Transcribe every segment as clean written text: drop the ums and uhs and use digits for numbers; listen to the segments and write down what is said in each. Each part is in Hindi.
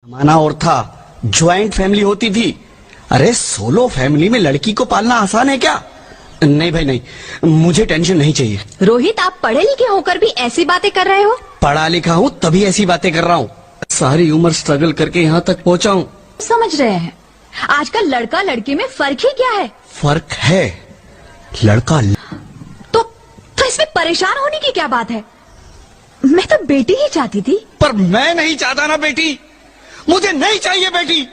माना और था, ज्वाइंट फैमिली होती थी। अरे सोलो फैमिली में लड़की को पालना आसान है क्या? नहीं भाई नहीं, मुझे टेंशन नहीं चाहिए। रोहित, आप पढ़े लिखे होकर भी ऐसी बातें कर रहे हो? पढ़ा लिखा हूँ तभी ऐसी बातें कर रहा हूँ। सारी उम्र स्ट्रगल करके यहाँ तक पहुँचा हूँ। समझ रहे हैं, आजकल लड़का लड़की में फर्क ही क्या है? फर्क है, लड़का तो इसमें परेशान होने की क्या बात है? मैं तो बेटी ही चाहती थी। पर मैं नहीं चाहता ना बेटी, मुझे नहीं चाहिए बेटी।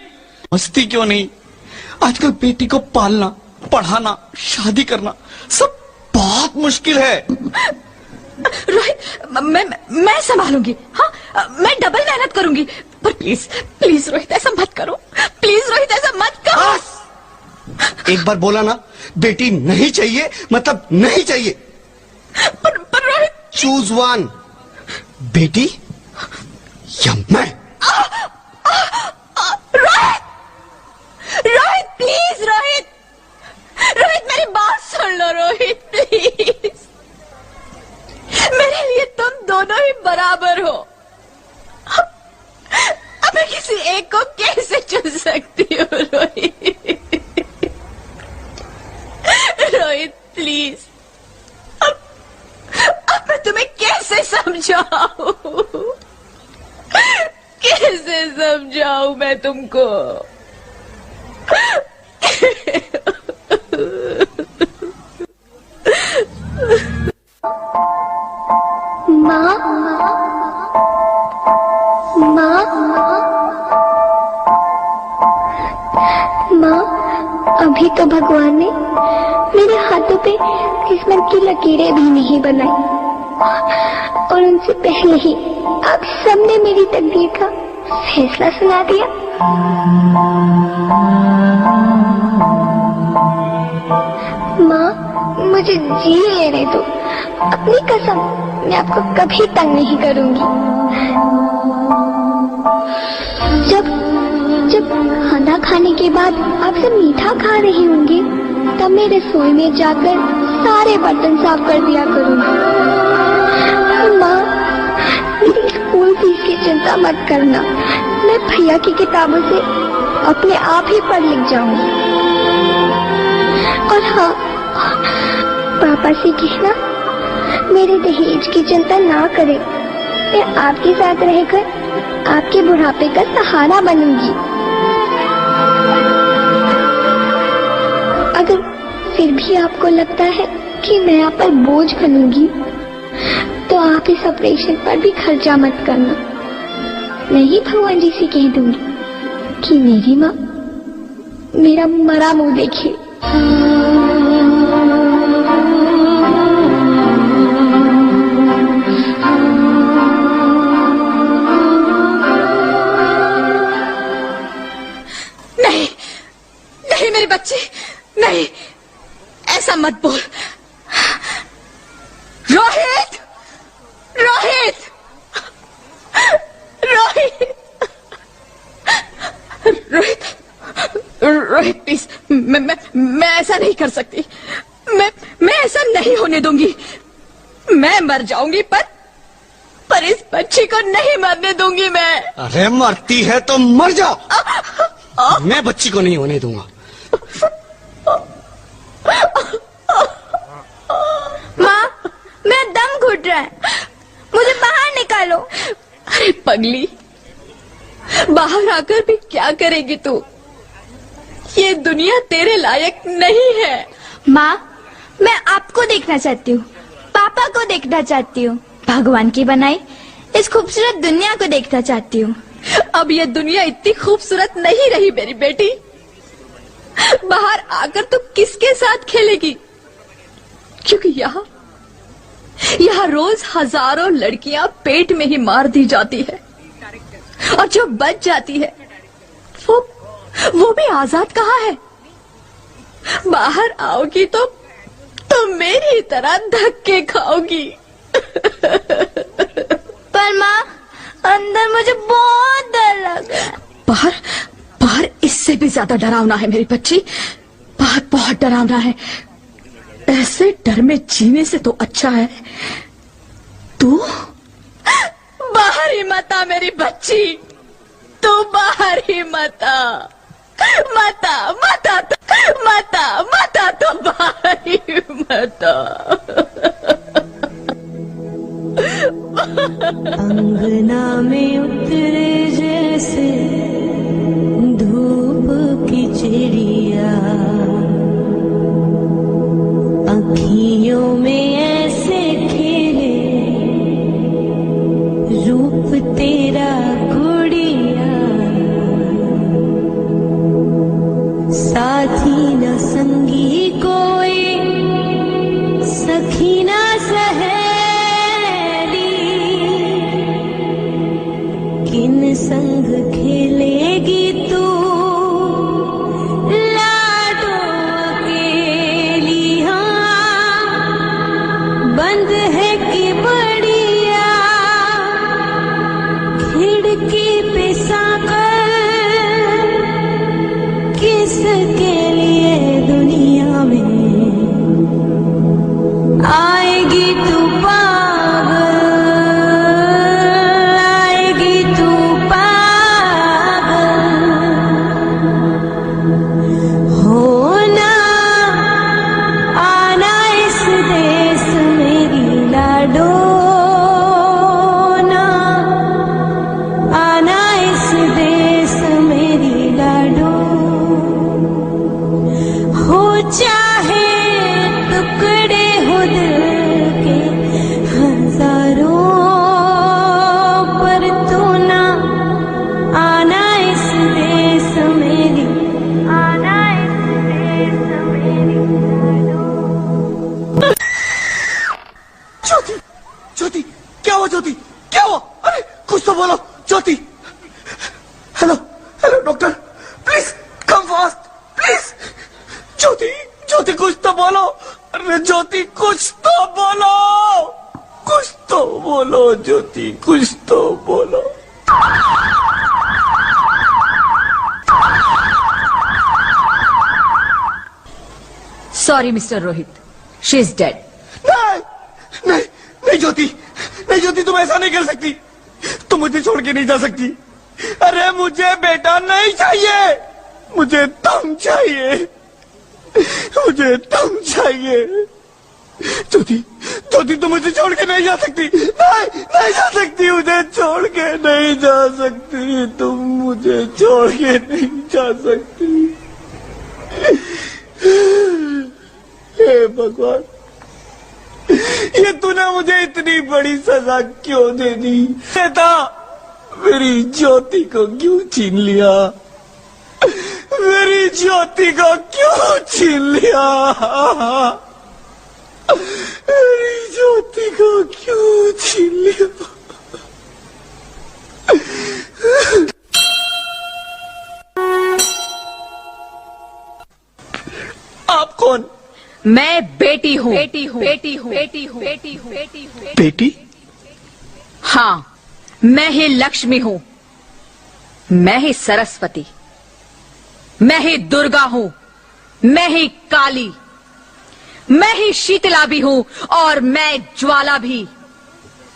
मस्ती क्यों नहीं, आजकल बेटी को पालना, पढ़ाना, शादी करना सब बहुत मुश्किल है। रोहित, मैं संभालूंगी। हाँ, मैं डबल मेहनत करूंगी। पर प्लीज प्लीज रोहित, ऐसा मत करो। प्लीज रोहित, ऐसा मत करो। बस एक बार बोला ना, बेटी नहीं चाहिए मतलब नहीं चाहिए। पर रोहित, चूज वन, बेटी या मैं। रोहित, रोहित प्लीज, रोहित, रोहित मेरी बात सुन लो। रोहित प्लीज, मेरे लिए तुम दोनों ही बराबर हो। अब मैं किसी एक को कैसे चुन सकती हूँ? रोहित, रोहित प्लीज, अब मैं तुम्हें कैसे समझाऊं? कैसे समझाऊं मैं तुमको? माँ, माँ, माँ, अभी तो भगवान ने मेरे हाथों पे किस्मत की लकीरें भी नहीं बनाई, और उनसे पहले ही आप सबने मेरी तकदीर का फैसला सुना दिया। माँ, मुझे जी लेने दो। अपनी कसम, मैं आपको कभी तंग नहीं करूंगी। जब जब खाना खाने के बाद आप सब मीठा खा रही होंगी, तब मैं रसोई में जाकर सारे बर्तन साफ कर दिया करूंगी। माँ, मेरी स्कूल फीस की चिंता मत करना। मैं भैया की किताबों से अपने आप ही पढ़ लिख जाऊंगी। और हाँ, पापा से कहना मेरे दहेज की चिंता ना करें। मैं आपके साथ रहकर आपके बुढ़ापे का सहारा बनूंगी। अगर फिर भी आपको लगता है कि मैं आप पर बोझ बनूंगी, तो आप इस ऑपरेशन पर भी खर्चा मत करना। मैं ही भगवान जी से कह दूंगी कि मेरी माँ मेरा मरा मुंह देखे। नहीं, नहीं मेरी बच्ची, नहीं, ऐसा मत बोल। रोहित, रोहित, रोहित, रोहित, रोहित प्लीज, मैं ऐसा नहीं कर सकती। मैं ऐसा नहीं होने दूंगी। मैं मर जाऊंगी, पर इस बच्ची को नहीं मरने दूंगी मैं। अरे मरती है तो मर जाओ, मैं बच्ची को नहीं होने दूंगा। माँ, मेरा दम घुट रहा है, मुझे बाहर निकालो। अरे पगली, बाहर आकर भी क्या करेगी तू? ये दुनिया तेरे लायक नहीं है। माँ, मैं आपको देखना चाहती हूँ, पापा को देखना चाहती हूँ, भगवान की बनाई इस खूबसूरत दुनिया को देखना चाहती हूँ। अब ये दुनिया इतनी खूबसूरत नहीं रही मेरी बेटी। बाहर आकर तू किसके साथ खेलेगी? क्योंकि यहाँ रोज हजारों लड़कियां पेट में ही मार दी जाती है, और जो बच जाती है वो भी आजाद कहाँ है? बाहर आओगी तो मेरी तरह धक्के खाओगी। पर माँ, अंदर मुझे बहुत डर लग रहा है। बाहर इससे भी ज्यादा डरावना है मेरी बच्ची। बाहर बहुत डरावना है। ऐसे डर में जीने से तो अच्छा है तू बाहर ही मत आ मेरी बच्ची। तू बाहर ही मत आ। मत आ, मत आ, मत आ, मत आ, तो बाहर ही मत आ। अंगना में उतरे जैसे धूप की चिड़िया, अखियों में ऐसे खेले रूप तेरा गुड़िया, साथी न संगी कोई सखी न सहेली, किन संग खेलेगी तू लाडो अकेली। हाँ बंद है कि बढ़िया खिड़की पे साकर, किसके लिए दुनिया में आएगी तू पागल, आएगी तू पागल। होना आना इस देश मेरी लाडो, ना आना इस देश मेरी लाडो। हो चाहे टुकड़े हो दिल के हजारों, पर तू ना आना इस देश मेरी, आना इस देश मेरी लाडो। ज्योति, ज्योति, क्या हुआ ज्योति, क्या हुआ? अरे कुछ तो बोलो Jyoti. Hello, hello doctor, please come fast, please. Jyoti, Jyoti कुछ तो बोलो। अरे ज्योति कुछ तो बोलो, कुछ तो बोलो ज्योति, कुछ तो बोलो। Sorry mister Rohit, she is dead. नहीं, नहीं, नहीं ज्योति, नहीं ज्योति, तुम ऐसा नहीं कर सकती, तुम मुझे छोड़ के नहीं जा सकती। अरे मुझे बेटा नहीं चाहिए, मुझे तुम चाहिए, मुझे तुम चाहिए। ज्योति, ज्योति तुम मुझे छोड़ के नहीं जा सकती, नहीं, नहीं जा सकती, मुझे छोड़ के नहीं जा सकती, तुम मुझे छोड़ के नहीं जा सकती। हे भगवान, ये तूने मुझे इतनी बड़ी सजा क्यों दे दी? बेटा मेरी ज्योति को क्यों छीन लिया, मेरी ज्योति को क्यों छीन लिया, मेरी ज्योति को क्यों छीन लिया? आप कौन? मैं बेटी हूँ, बेटी हूँ, बेटी हूँ, बेटी हूँ, बेटी हूँ, बेटी हूँ। बेटी? हाँ, मैं ही लक्ष्मी हूँ, मैं ही सरस्वती, मैं ही दुर्गा हूँ, मैं ही काली, मैं ही शीतला भी हूँ और मैं ज्वाला भी,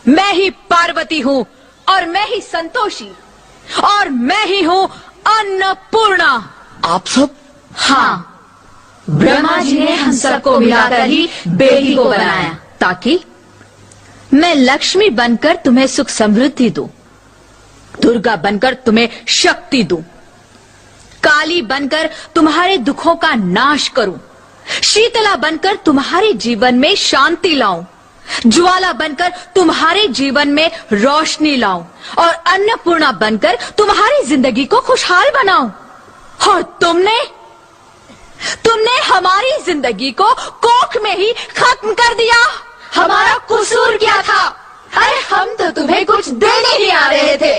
मैं ही पार्वती हूँ और मैं ही संतोषी, और मैं ही हूँ अन्नपूर्णा। आप सब? हाँ, ब्रह्मा जी ने हम सबको मिलाकर ही बेटी को बनाया, ताकि मैं लक्ष्मी बनकर तुम्हें सुख समृद्धि दूं, दुर्गा बनकर तुम्हें शक्ति दूं, काली बनकर तुम्हारे दुखों का नाश करूं, शीतला बनकर तुम्हारे जीवन में शांति लाऊं, ज्वाला बनकर तुम्हारे जीवन में रोशनी लाऊं, और अन्नपूर्णा बनकर तुम्हारी जिंदगी को खुशहाल बनाऊं। और तुमने हमारी जिंदगी को कोख में ही खत्म कर दिया। हमारा कसूर क्या था? अरे हम तो तुम्हें कुछ देने ही आ रहे थे,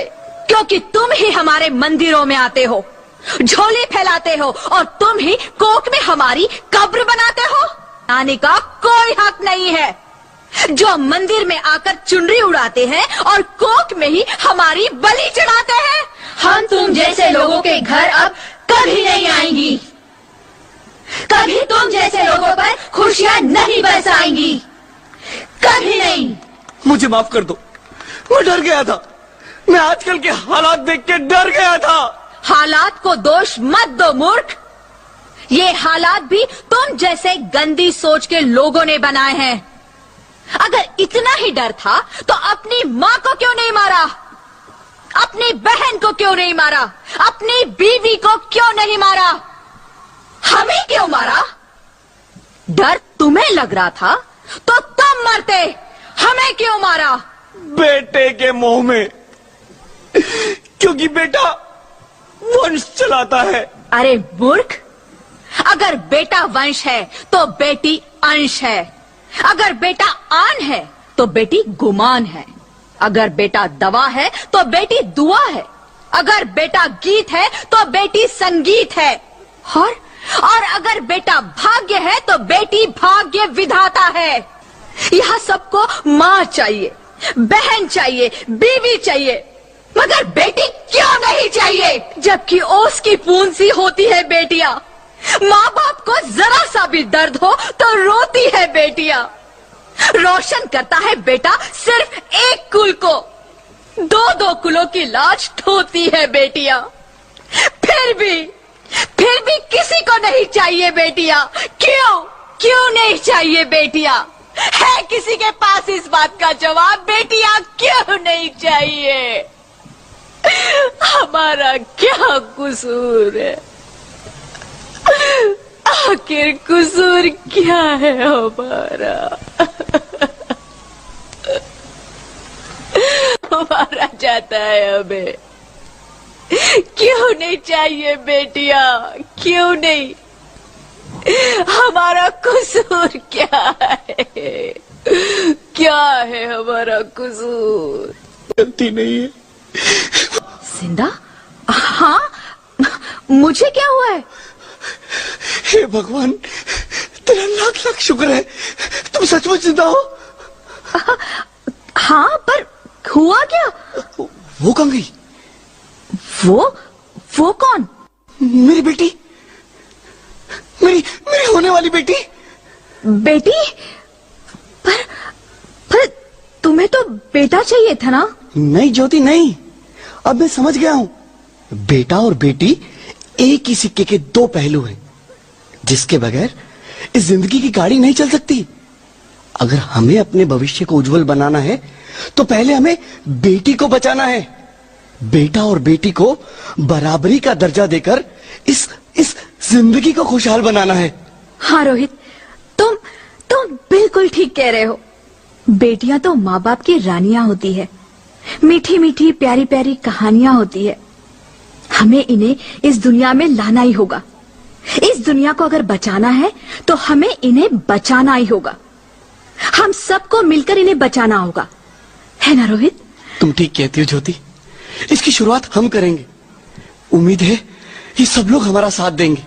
क्योंकि तुम ही हमारे मंदिरों में आते हो, झोली फैलाते हो, और तुम ही कोख में हमारी कब्र बनाते हो। आने का कोई हक नहीं है। जो मंदिर में आकर चुनरी उड़ाते हैं और कोख में ही हमारी बलि चढ़ाते हैं। हम तुम जैसे लोगों के घर अब कभी नहीं आएंगी, कभी तुम जैसे लोगों पर खुशियां नहीं बरसाएंगी, कभी नहीं। मुझे माफ कर दो, मैं डर गया था, मैं आजकल के हालात देख के डर गया था। हालात को दोष मत दो मूर्ख। ये हालात भी तुम जैसे गंदी सोच के लोगों ने बनाए हैं। अगर इतना ही डर था तो अपनी माँ को क्यों नहीं मारा? अपनी बहन को क्यों नहीं मारा? अपनी बीवी को क्यों नहीं मारा? हमें क्यों मारा? डर तुम्हें लग रहा था तो तुम मरते, हमें क्यों मारा? बेटे के मोह में, क्योंकि बेटा वंश चलाता है। अरे मूर्ख, अगर बेटा वंश है तो बेटी अंश है। अगर बेटा आन है तो बेटी गुमान है। अगर बेटा दवा है तो बेटी दुआ है। अगर बेटा गीत है तो बेटी संगीत है। और अगर बेटा भाग्य है तो बेटी भाग्य विधाता है। यहाँ सबको माँ चाहिए, बहन चाहिए, बीवी चाहिए, मगर बेटी क्यों नहीं चाहिए? जबकि ओस की पूंज सी होती है बेटियां। माँ बाप को जरा सा भी दर्द हो तो रोती है बेटियां। रोशन करता है बेटा सिर्फ एक कुल को, दो दो कुलों की लाज ढोती है बेटियां। फिर भी किसी को नहीं चाहिए बेटियां। क्यों नहीं चाहिए बेटियां? है किसी के पास इस बात का जवाब? बेटियां क्यों नहीं चाहिए? हमारा क्या कसूर है? आखिर कसूर क्या है हमारा? मारा जाता है हमें। क्यों नहीं चाहिए बेटियां? क्यों नहीं? हमारा कसूर क्या है? क्या है हमारा कसूर? गलती नहीं है। जिंदा? हाँ, मुझे क्या हुआ है? हे भगवान, तेरा लाख लाख शुक्र है, तुम सचमुच जिंदा हो। हाँ, पर हुआ क्या? वो कहाँ गई? वो कौन? मेरी बेटी, मेरी होने वाली बेटी। बेटी? पर तुम्हें तो बेटा चाहिए था ना? नहीं ज्योति, नहीं। अब मैं समझ गया हूँ। बेटा और बेटी एक ही सिक्के के दो पहलू हैं, जिसके बगैर इस जिंदगी की गाड़ी नहीं चल सकती। अगर हमें अपने भविष्य को उज्जवल बनाना है तो पहले हमें बेटी को बचाना है। बेटा और बेटी को बराबरी का दर्जा देकर इस जिंदगी को खुशहाल बनाना है। हाँ रोहित, तुम बिल्कुल ठीक कह रहे हो। बेटियां तो माँ बाप की रानियां होती है। मीठी मीठी प्यारी प्यारी कहानियां होती है। हमें इन्हें इस दुनिया में लाना ही होगा। इस दुनिया को अगर बचाना है तो हमें इन्हें बचाना ही होगा। हम सबको मिलकर इन्हें बचाना होगा, है ना रोहित? तुम ठीक कहती हो ज्योति, इसकी शुरुआत हम करेंगे। उम्मीद है ये सब लोग हमारा साथ देंगे।